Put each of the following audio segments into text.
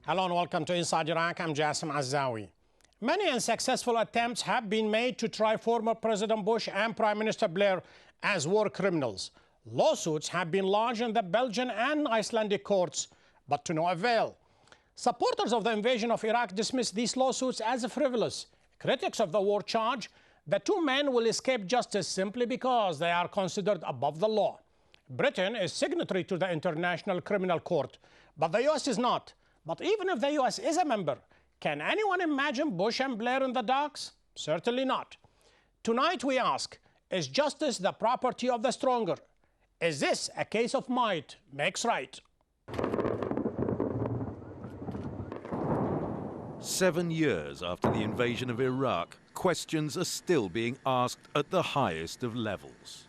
Hello and welcome to Inside Iraq. I'm Jassim Azzawi. Many unsuccessful attempts have been made to try former President Bush and Prime Minister Blair as war criminals. Lawsuits have been lodged in the Belgian and Icelandic courts, but to no avail. Supporters of the invasion of Iraq dismiss these lawsuits as frivolous. Critics of the war charge the two men will escape justice simply because they are considered above the law. Britain is signatory to the International Criminal Court, but the US is not. But even if the US is a member, can anyone imagine Bush and Blair in the docks? Certainly not. Tonight we ask, is justice the property of the stronger? Is this a case of might makes right? 7 years after the invasion of Iraq, questions are still being asked at the highest of levels.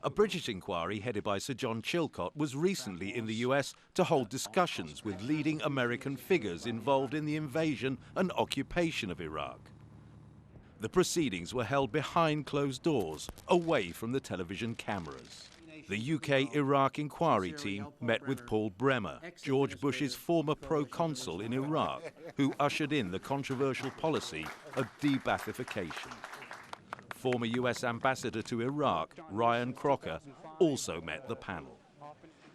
A British inquiry headed by Sir John Chilcot was recently in the US to hold discussions with leading American figures involved in the invasion and occupation of Iraq. The proceedings were held behind closed doors, away from the television cameras. The UK-Iraq inquiry team met with Paul Bremer, George Bush's former pro-consul in Iraq, who ushered in the controversial policy of de-Baathification. Former US ambassador to Iraq, Ryan Crocker, also met the panel.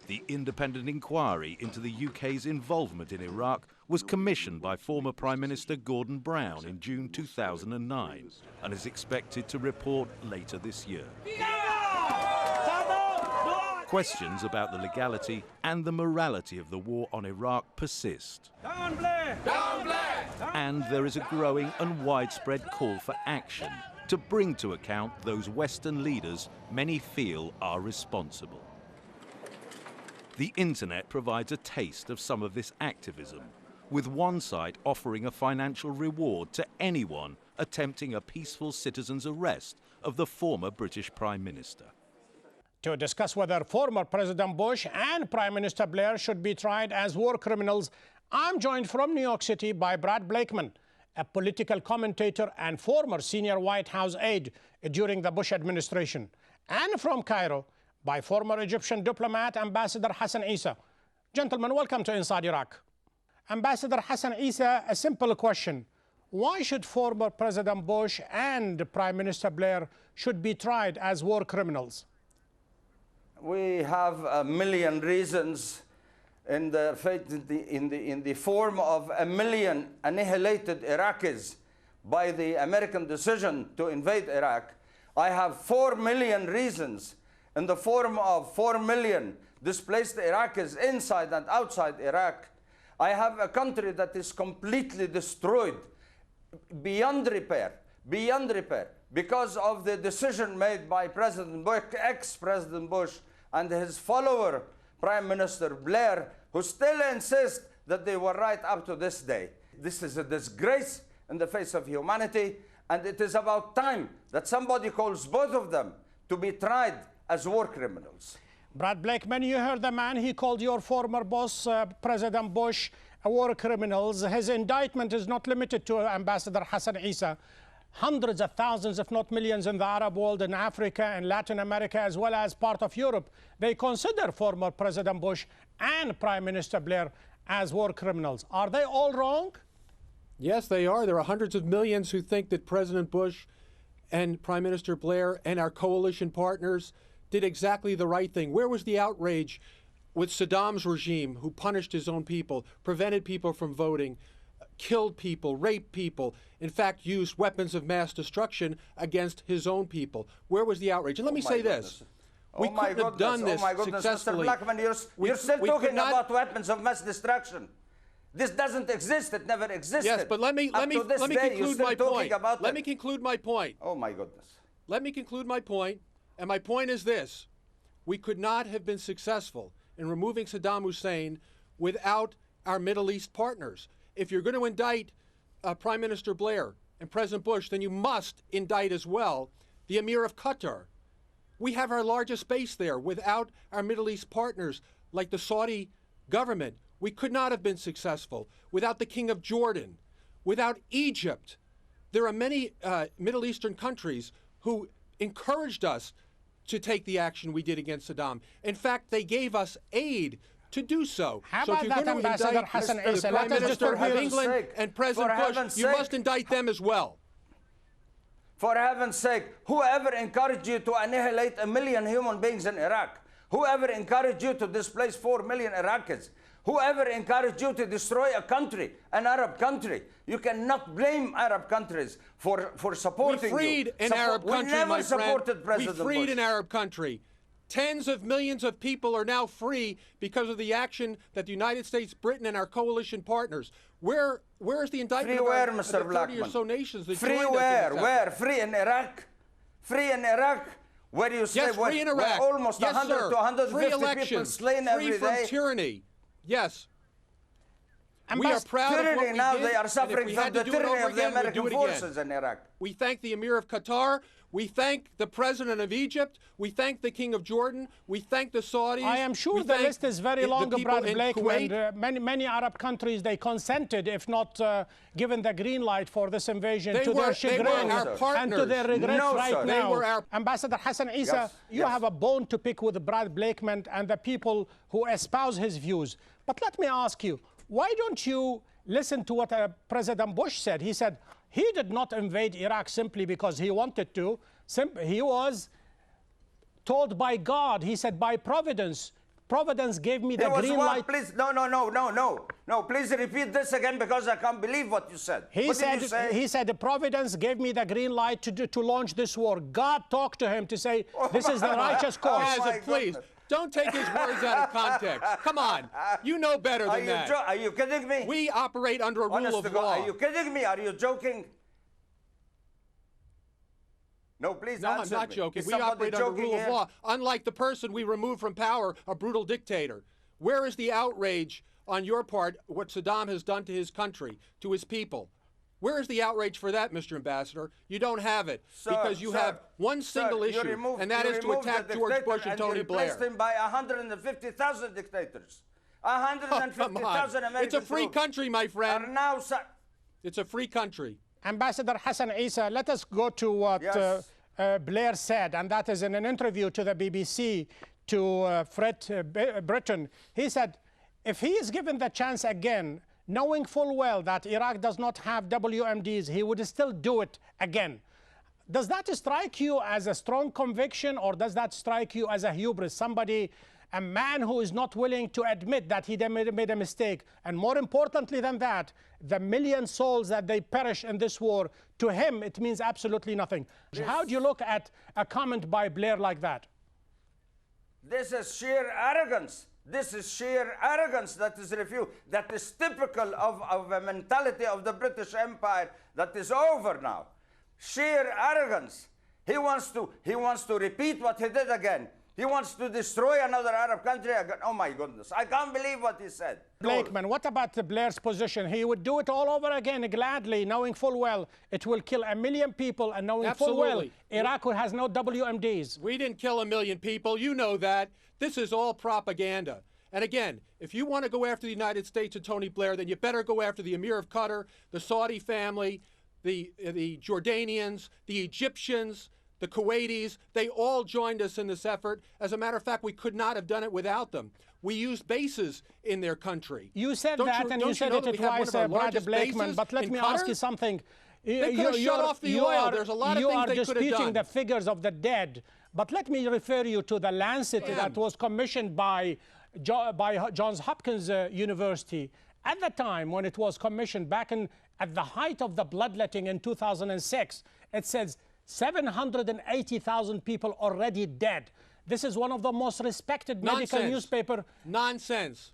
The independent inquiry into the UK's involvement in Iraq was commissioned by former Prime Minister Gordon Brown in June 2009 and is expected to report later this year. Questions about the legality and the morality of the war on Iraq persist. Down Blair! Down Blair! And there is a growing and widespread call for action to bring to account those Western leaders many feel are responsible. The internet provides a taste of some of this activism, with one site offering a financial reward to anyone attempting a peaceful citizen's arrest of the former British Prime Minister. To discuss whether former President Bush and Prime Minister Blair should be tried as war criminals, I'm joined from New York City by Brad Blakeman, a political commentator and former senior White House aide during the Bush administration, and from Cairo by former Egyptian diplomat Ambassador Hassan Issa. Gentlemen, welcome to Inside Iraq. Ambassador Hassan Issa, a simple question. Why should former President Bush and Prime Minister Blair should be tried as war criminals? We have a million reasons in the form of a million annihilated Iraqis by the American decision to invade Iraq. I have 4 million reasons in the form of 4 million displaced Iraqis inside and outside Iraq. I have a country that is completely destroyed beyond repair, because of the decision made by President Bush, ex-President Bush, and his follower, Prime Minister Blair, who still insist that they were right up to this day. This is a disgrace in the face of humanity, and it is about time that somebody calls both of them to be tried as war criminals. Brad Blakeman, you heard the man. He called your former boss, President Bush, a war criminals. His indictment is not limited to Ambassador Hassan Issa. Hundreds of thousands, if not millions, in the Arab world, in Africa and Latin America, as well as part of Europe, they consider former President Bush and Prime Minister Blair as war criminals. Are they all wrong? Yes, they are. There are hundreds of millions who think that President Bush and Prime Minister Blair and our coalition partners did exactly the right thing. Where was the outrage with Saddam's regime, who punished his own people, prevented people from voting, killed people, raped people, in fact, used weapons of mass destruction against his own people? Where was the outrage? And let me say this. We couldn't have done this successfully. Mr. Blackman, you're still talking about weapons of mass destruction. This doesn't exist. It never existed. Yes, but let me conclude my point. Let me conclude my point. Oh, my goodness. Let me conclude my point. And my point is this. We could not have been successful in removing Saddam Hussein without our Middle East partners. If you're going to indict Prime Minister Blair and President Bush, then you must indict as well the Emir of Qatar. We have our largest base there. Without our Middle East partners, like the Saudi government, we could not have been successful. Without the King of Jordan, without Egypt. There are many Middle Eastern countries who encouraged us to take the action we did against Saddam. In fact, they gave us aid to do so. How so if about you're that, going to Ambassador indict Hassan the Issa? Prime Let us just Minister of review- England and President Bush, you must indict them as well. For heaven's sake, whoever encouraged you to annihilate 1 million human beings in Iraq, whoever encouraged you to displace 4 million Iraqis, whoever encouraged you to destroy a country, an Arab country, you cannot blame Arab countries for supporting you. We freed an Arab country, we never my supported friend. President We freed Bush. an Arab country. Tens of millions of people are now free because of the action that the United States, Britain, and our coalition partners. Where is the indictment Free where, of Mr. the 30 or Blackman? so nations that Free joined us in where? this effort? Where? Free in Iraq? Free in Iraq? Where you say Yes, free in Iraq. where almost yes, 100 sir. to 150 free people elections. slain free every from day? tyranny. Yes. We are Ambassador, proud of what Tyranny we now, did, they are and if suffering we from had the to do it tyranny over of the again, we'd do American it forces again. in Iraq. We thank the Emir of Qatar. We thank the President of Egypt. We thank the King of Jordan. We thank the Saudis. I am sure we the thank list is very the long, people Brad in Blakeman. Kuwait. Many Arab countries, they consented, if not given the green light for this invasion, They to were- their they were chagrin our and to their partners. regrets No, right sir. now. They were our- Ambassador Hassan Issa, Yes, you yes. have a bone to pick with Brad Blakeman and the people who espouse his views. But let me ask you, why don't you listen to what President Bush said? He said he did not invade Iraq simply because he wanted to. He was told by God. He said, by providence. Providence gave me the There was green what? light. Please, no. Please repeat this again because I can't believe what you said. He What said, did you say? he said, the providence gave me the green light to launch this war. God talked to him to say, this is the righteous course. Oh, my Please, goodness. don't take his words out of context. Come on. You know better than that. Are you kidding me? We operate under a Honest rule to of God, law. are you kidding me? Are you joking? No, please No, I'm answer not me. joking. Is We somebody operate under joking rule of here? law. Unlike the person we removed from power, a brutal dictator. Where is the outrage on your part, what Saddam has done to his country, to his people? Where is the outrage for that, Mr. Ambassador? You don't have it because you have one single issue, and that is to attack George Bush and Tony Blair. You replaced him by 150,000 dictators. 150,000 American It's a free troops country, my are friend. now... It's a free country. Ambassador Hassan Issa, let us go to what Yes. Blair said, and that is in an interview to the BBC to Fred Britton. He said, if he is given the chance again, knowing full well that Iraq does not have WMDs, he would still do it again. Does that strike you as a strong conviction, or does that strike you as a hubris? Somebody, a man who is not willing to admit that he made a mistake. And more importantly than that, the million souls that they perish in this war, to him, it means absolutely nothing. How do you look at a comment by Blair like that? This is sheer arrogance. This is sheer arrogance that is refused. That is typical of a mentality of the British Empire that is over now. Sheer arrogance. He wants to repeat what he did again. He wants to destroy another Arab country again. Oh my goodness. I can't believe what he said. Blakeman, what about Blair's position? He would do it all over again gladly, knowing full well it will kill 1 million people, and knowing full well Absolutely. Iraq has no WMDs. We didn't kill 1 million people. You know that. This is all propaganda. And again, if you want to go after the United States and Tony Blair, then you better go after the Emir of Qatar, the Saudi family, the Jordanians, the Egyptians, the Kuwaitis. They all joined us in this effort. As a matter of fact, we could not have done it without them. We used bases in their country. You said Don't that, and you said know it that we have one twice, of our Brad largest Blakeman. bases But let in me ask Qatar? you something. They could have shut off the oil. There's a lot of things they could have disputing done. the figures of the dead. But let me refer you to the Lancet that was commissioned by Johns Hopkins University. At the time when it was commissioned, at the height of the bloodletting in 2006, it says 780,000 people already dead. This is one of the most respected medical newspaper. Nonsense.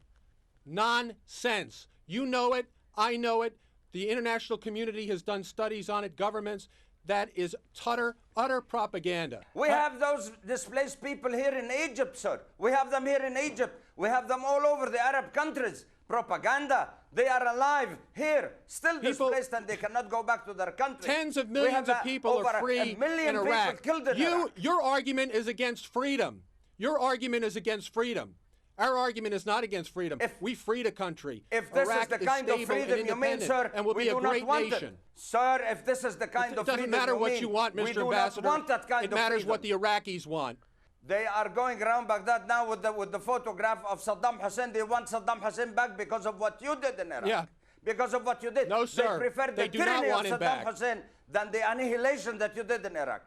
Nonsense. You know it. I know it. The international community has done studies on it, governments. That is utter propaganda. We have those displaced people here in Egypt, sir. We have them here in Egypt. We have them all over the Arab countries. Propaganda. They are alive here, still displaced, and they cannot go back to their country. Tens of millions of people are free a million in Iraq. People killed in Iraq. Your argument is against freedom. Your argument is against freedom. Our argument is not against freedom. We freed a country. If this Iraq is the kind of stable and freedom you mean, independent sir, and will we be a do great not want nation. it. Sir, if this is the kind It of doesn't freedom matter you what mean, you want, we Mr. do Ambassador. not want that kind It of matters freedom. what the Iraqis want. They are going around Baghdad now with the photograph of Saddam Hussein. They want Saddam Hussein back because of what you did in Iraq. Yeah. Because of what you did. No, sir. They prefer the do not tyranny of want him Saddam back. Hussein than the annihilation that you did in Iraq.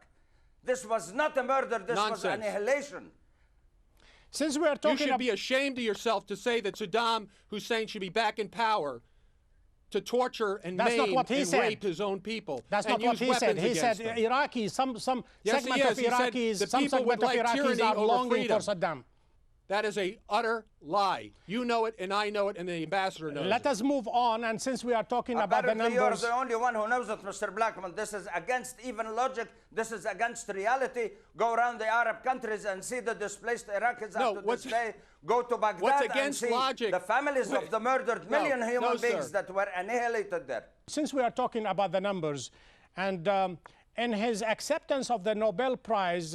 This was not a murder. This was Nonsense. annihilation. Since we are You talking should be ashamed of yourself to say that Saddam Hussein should be back in power to torture and That's not maim what he and said. rape his own people. That's and not what use he said. weapons He said against them. Iraqis, some Yes, he segment of is. He said Iraqis, the some people segment would of like Iraqis tyranny are over longing freedom. for Saddam. That is a utter lie. You know it, and I know it, and the ambassador knows Let it. us move on, and since we are talking about the Apparently, you're numbers, the only one who knows it, Mr. Blackman. This is against even logic. This is against reality. Go around the Arab countries and see the displaced Iraqis No, up to what's- this day. Go to Baghdad what's and against see logic? the families of the murdered million human no, beings sir. that were annihilated there. since we are talking about the numbers, and in his acceptance of the Nobel Prize,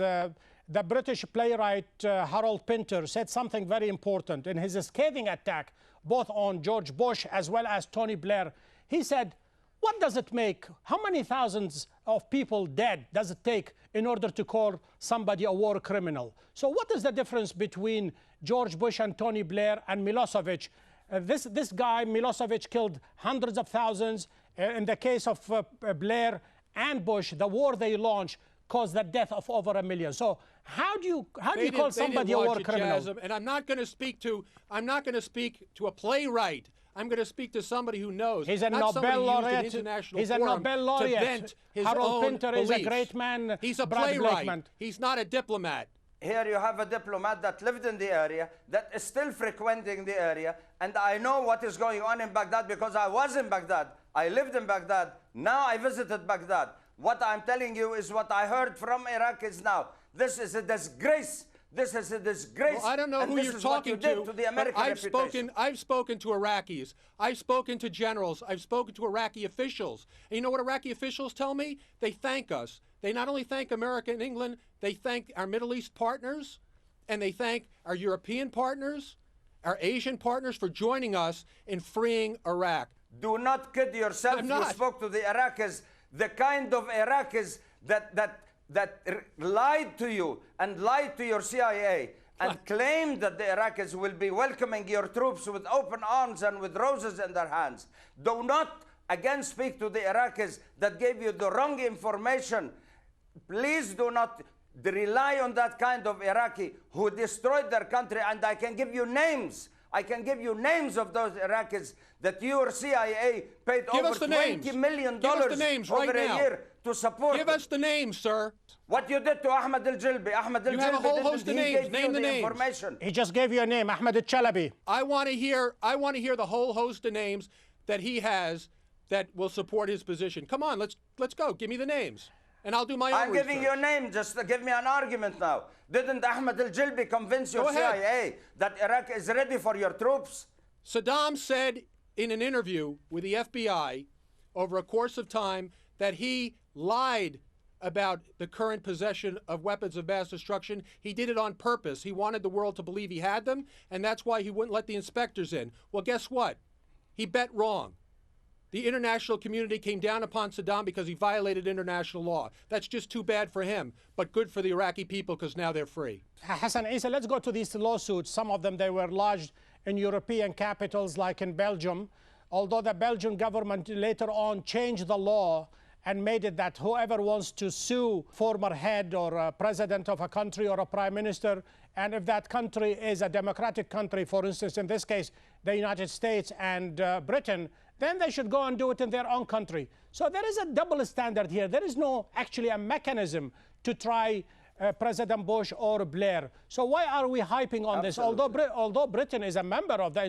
the British playwright Harold Pinter said something very important in his scathing attack both on George Bush as well as Tony Blair. He said, what does it make? How many thousands of people dead does it take in order to call somebody a war criminal? So what is the difference between George Bush and Tony Blair and Milosevic? This guy, Milosevic, killed hundreds of thousands. In the case of Blair and Bush, the war they launched caused the death of over 1 million. So how do you call somebody a war criminal? Jasm, and I'm not going to speak to a playwright. I'm going to speak to somebody who knows. He's a not somebody Nobel who used an laureate. international He's a forum Nobel laureate. to vent his Harold own Pinter is a beliefs. great man. He's a Brad playwright. Blakeman. He's not a diplomat. Here you have a diplomat that lived in the area, that is still frequenting the area, and I know what is going on in Baghdad because I was in Baghdad. I lived in Baghdad. Now I visited Baghdad. What I'm telling you is what I heard from Iraqis now. This is a disgrace. This is a disgrace. Well, I don't know and who this you're is what talking you did to, the but American reputation. I've spoken to Iraqis. I've spoken to generals. I've spoken to Iraqi officials. And you know what Iraqi officials tell me? They thank us. They not only thank America and England, they thank our Middle East partners, and they thank our European partners, our Asian partners for joining us in freeing Iraq. Do not kid yourself. I'm You not. spoke to the Iraqis, the kind of Iraqis that lied to you and lied to your CIA and claimed that the Iraqis will be welcoming your troops with open arms and with roses in their hands. Do not again speak to the Iraqis that gave you the wrong information. Please do not rely on that kind of Iraqi who destroyed their country, and I can give you names. I can give you names of those Iraqis that your CIA paid Give over us the $20 names. million Give us the names right over now. a year to support Give them. us the names, sir. What you did to Ahmed al-Jilbi. Ahmed You have a whole al-Jilbi host of didn't, he names. gave Name you the the names. information. He just gave you a name, Ahmed al-Chalabi. I want to hear the whole host of names that he has that will support his position. Come on, let's go. Give me the names, and I'll do my own I'm giving research. you a name. Just give me an argument now. Didn't Ahmed al-Jilbi convince your Go ahead. CIA that Iraq is ready for your troops? Saddam said in an interview with the FBI over a course of time that he lied about the current possession of weapons of mass destruction. He did it on purpose. He wanted the world to believe he had them, and that's why he wouldn't let the inspectors in. Well, guess what? He bet wrong. The international community came down upon Saddam because he violated international law. That's just too bad for him, but good for the Iraqi people because now they're free. Hassan Isa, let's go to these lawsuits. Some of them, they were lodged in European capitals like in Belgium, although the Belgian government later on changed the law and made it that whoever wants to sue former head or a president of a country or a prime minister, and if that country is a democratic country, for instance, in this case, the United States and Britain, then they should go and do it in their own country. So there is a double standard here. There is no actually a mechanism to try President Bush or Blair. So why are we hyping on this? Although Britain is a member of the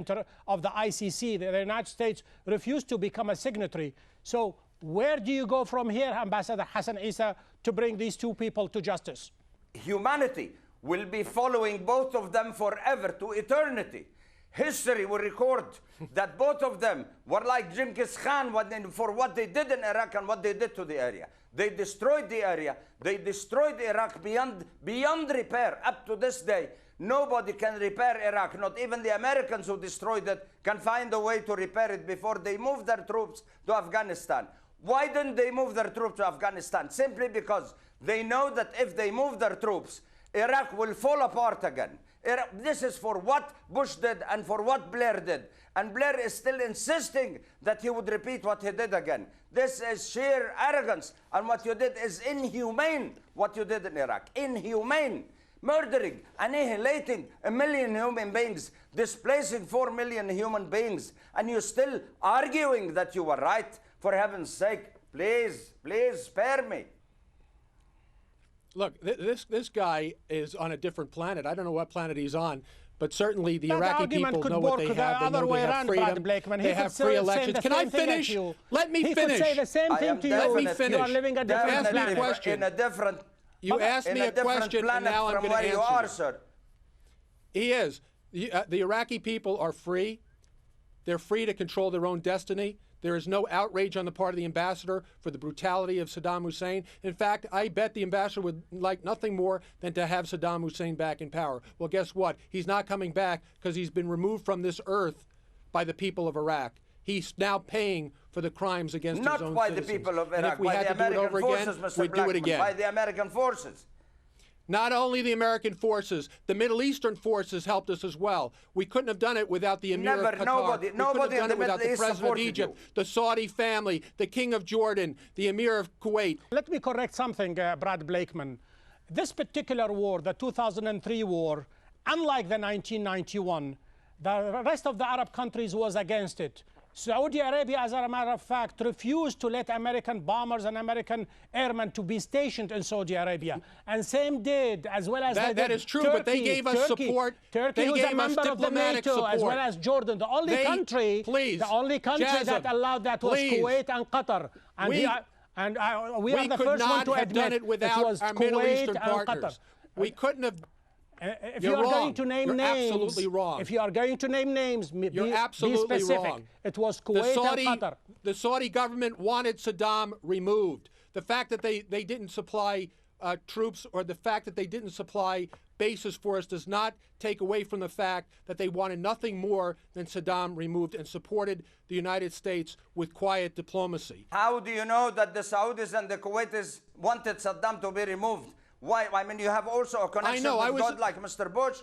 ICC, the United States refused to become a signatory. So where do you go from here, Ambassador Hassan Isa, to bring these two people to justice? Humanity will be following both of them forever to eternity. History will record that both of them were like Genghis Khan for what they did in Iraq and what they did to the area. They destroyed the area. They destroyed Iraq beyond repair. Up to this day, nobody can repair Iraq. Not even the Americans who destroyed it can find a way to repair it before they move their troops to Afghanistan. Why didn't they move their troops to Afghanistan? Simply because they know that if they move their troops, Iraq will fall apart again. This is for what Bush did and for what Blair did. And Blair is still insisting that he would repeat what he did again. This is sheer arrogance. And what you did is inhumane, what you did in Iraq. Inhumane. Murdering, annihilating 1 million human beings, displacing 4 million human beings. And you're still arguing that you were right. For heaven's sake, please, please spare me. Look, this guy is on a different planet. I don't know what planet he's on, but certainly the That Iraqi argument people could know what work they the have. They other know way they have around, freedom. Brad Blakeman. He They could have still free say elections. the Can I same thing at finish? you. Let me He finish. could say the same I thing am to you. Let me finish. You are living a different ask me a planet. question. In a different, You asked in me a a different question, and planet now I'm from going to where you answer are, you. sir. He is. The Iraqi people are free. They're free to control their own destiny. There is no outrage on the part of the ambassador for the brutality of Saddam Hussein. In fact, I bet the ambassador would like nothing more than to have Saddam Hussein back in power. Well, guess what? He's not coming back because he's been removed from this earth by the people of Iraq. He's now paying for the crimes against his own Not by citizens. the people of And Iraq, if we by had the to do it American over forces, again, Mr. we'd do it Blackman, again. by the American forces. Not only the American forces, the Middle Eastern forces helped us as well. We couldn't have done it without the Emir Never, of Qatar. nobody we couldn't have in done the it without Middle the East President of supported Egypt, you. the Saudi family, the King of Jordan, the Emir of Kuwait. Let me correct something, Brad Blakeman. This particular war, the 2003 war, unlike the 1991, the rest of the Arab countries was against it. Saudi Arabia, as a matter of fact, refused to let American bombers and American airmen to be stationed in Saudi Arabia. And same did, as well as That is true, but they gave us support. Turkey They was a gave us member of the diplomatic NATO, as support. well as Jordan. The only country Jasmine, that allowed that was Kuwait and Qatar. And we are the could first one not to have admit done it without was our Kuwait Middle Eastern and Qatar. partners. We couldn't have. If You're you are wrong. going to name You're names, absolutely wrong. If you are going to name names, You're be absolutely specific. wrong. It was Kuwait and Qatar. The Saudi government wanted Saddam removed. The fact that they didn't supply troops, or the fact that they didn't supply bases for us, does not take away from the fact that they wanted nothing more than Saddam removed and supported the United States with quiet diplomacy. How do you know that the Saudis and the Kuwaitis wanted Saddam to be removed? Why? I mean, you have also a connection with God like Mr. Bush.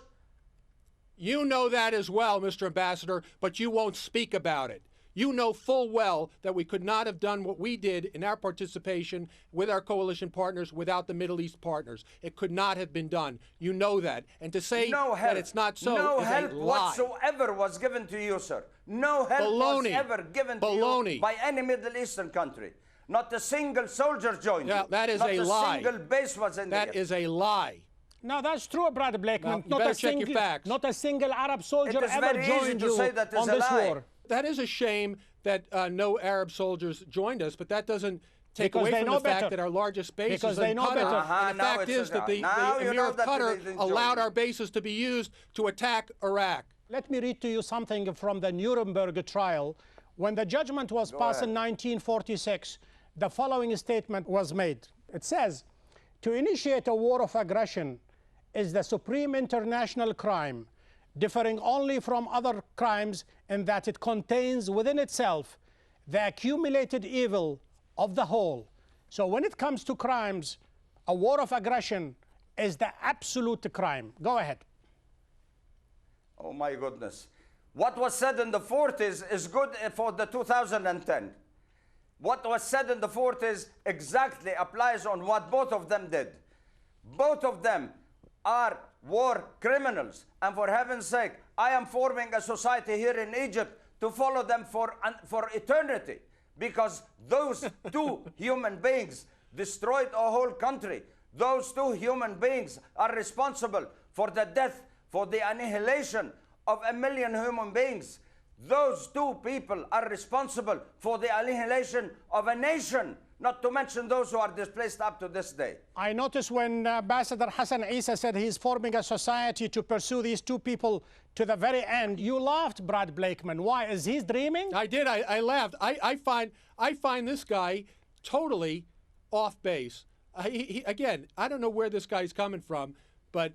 You know that as well, Mr. Ambassador, but you won't speak about it. You know full well that we could not have done what we did in our participation with our coalition partners without the Middle East partners. It could not have been done. You know that. And to say that it's not so no is help a lie. whatsoever was given to you, sir. No help was ever given to you by any Middle Eastern country. Not a single soldier joined you. That is Not a a lie. single base was in there. That is a lie. No, that's true, Brad Blakeman. Well, you better check your facts. Not a single Arab soldier It is ever very easy joined to you say that on is a this lie. war. That is a shame that no Arab soldiers joined us, but that doesn't take Because away they from know the fact better. that our largest base Because is they in know Qatar. better. And the Now fact it's is that the now you Emir know of that Qatar they didn't allowed join. our bases to be used to attack Iraq. Let me read to you something from the Nuremberg trial. When the judgment was passed in 1946, the following statement was made. It says, "To initiate a war of aggression is the supreme international crime, differing only from other crimes in that it contains within itself the accumulated evil of the whole." So when it comes to crimes, a war of aggression is the absolute crime. Go ahead. Oh my goodness. What was said in the 40s is good for the 2010. What was said in the 40s exactly applies on what both of them did. Both of them are war criminals. And for heaven's sake, I am forming a society here in Egypt to follow them for eternity. Because those two human beings destroyed a whole country. Those two human beings are responsible for the death, for the annihilation of 1 million human beings. Those two people are responsible for the annihilation of a nation, not to mention those who are displaced up to this day. I noticed when Ambassador Hassan Isa said he's forming a society to pursue these two people to the very end, you laughed, Brad Blakeman. Why? Is he dreaming? I did. I laughed. I find this guy totally off base. Again, I don't know where this guy's coming from, but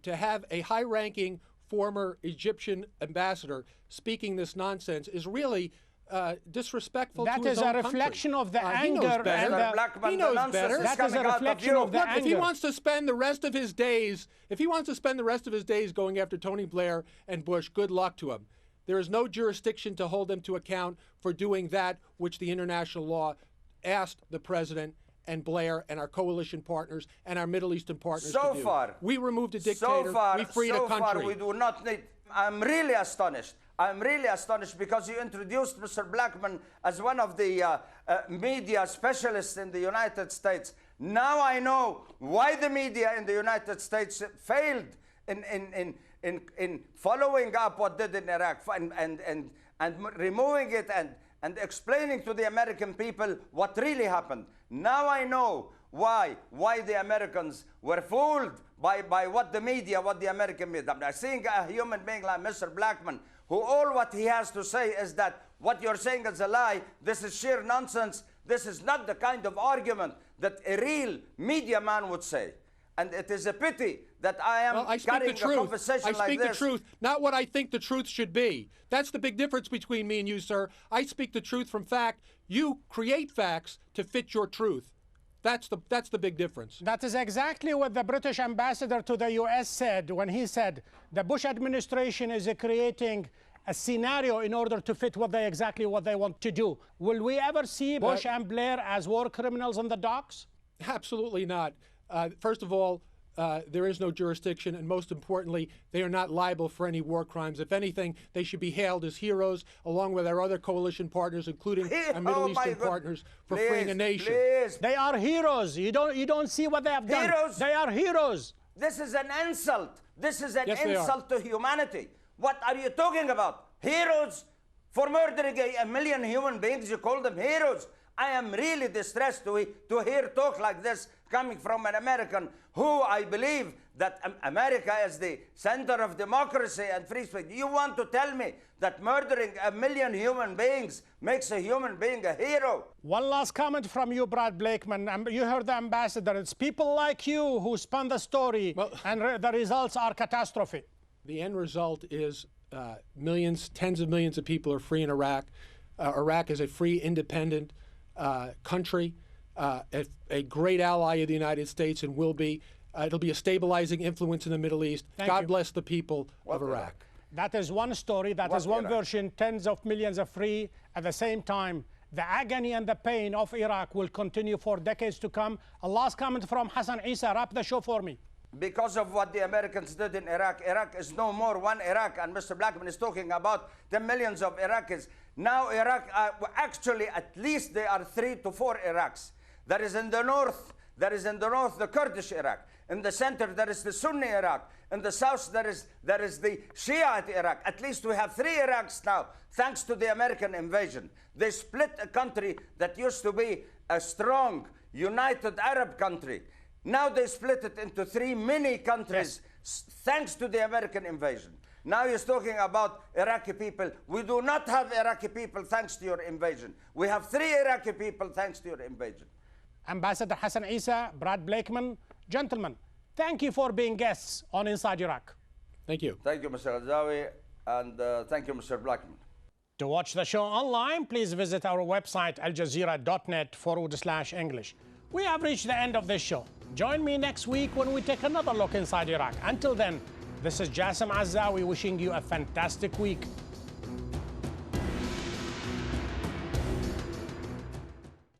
to have a high-ranking former Egyptian ambassador speaking this nonsense is really disrespectful That to his is own a reflection country. of the He knows anger better. and Blackman, he the knows nonsense better. is That is coming a out of reflection you. of the Look, if he anger. wants to spend the rest of his days, going after Tony Blair and Bush, good luck to him. There is no jurisdiction to hold him to account for doing that which the international law asked the president and Blair and our coalition partners and our Middle Eastern partners So to do. far, We removed a dictator. We freed a country. So far, we do not need. I'm really astonished. I'm really astonished because you introduced Mr. Blackman as one of the media specialists in the United States. Now I know why the media in the United States failed in following up what did in Iraq and removing it and explaining to the American people what really happened. Now I know why the Americans were fooled by what the media, what the American media. I'm seeing a human being like Mr. Blackman, who all what he has to say is that what you're saying is a lie, this is sheer nonsense, this is not the kind of argument that a real media man would say. And it is a pity that I am carrying a conversation like this. I speak the truth, not what I think the truth should be. That's the big difference between me and you, sir. I speak the truth from fact. You create facts to fit your truth. That's the big difference. That is exactly what the British ambassador to the U.S. said when he said the Bush administration is creating a scenario in order to fit exactly what they want to do. Will we ever see Bush and Blair as war criminals in the docks? Absolutely not. First of all, there is no jurisdiction, and most importantly, they are not liable for any war crimes. If anything, they should be hailed as heroes, along with our other coalition partners, including our Middle Eastern partners, for freeing a nation. Please. They are heroes. You don't see what they have done. Heroes? They are heroes. This is an insult. This is an Yes, insult to humanity. What are you talking about? Heroes? For murdering a million human beings, you call them heroes? I am really distressed to hear talk like this coming from an American who I believe that America is the center of democracy and free speech. You want to tell me that murdering a million human beings makes a human being a hero? One last comment from you, Brad Blakeman. You heard the ambassador. It's people like you who spun the story, and the results are catastrophe. The end result is millions, tens of millions of people are free in Iraq. Iraq is a free, independent country, a great ally of the United States, and will be. It'll be a stabilizing influence in the Middle East. God bless the people of Iraq. That is one story. That is one version. Tens of millions are free. At the same time, the agony and the pain of Iraq will continue for decades to come. A last comment from Hassan Isa. Wrap the show for me. Because of what the Americans did in Iraq, Iraq is no more one Iraq, and Mr. Blackman is talking about the millions of Iraqis. Now Iraq, actually at least there are 3 to 4 Iraqs. There is in the north the Kurdish Iraq. In the center there is the Sunni Iraq. In the south there is the Shiite Iraq. At least we have 3 Iraqs now, thanks to the American invasion. They split a country that used to be a strong, united Arab country. Now they split it into 3 mini countries, thanks to the American invasion. Now he's talking about Iraqi people. We do not have Iraqi people thanks to your invasion. We have 3 Iraqi people thanks to your invasion. Ambassador Hassan Isa, Brad Blakeman, gentlemen, thank you for being guests on Inside Iraq. Thank you. Thank you, Mr. Azawi, and thank you, Mr. Blackman. To watch the show online, please visit our website, aljazeera.net/English. We have reached the end of this show. Join me next week when we take another look inside Iraq. Until then, this is Jassim Azzawi wishing you a fantastic week.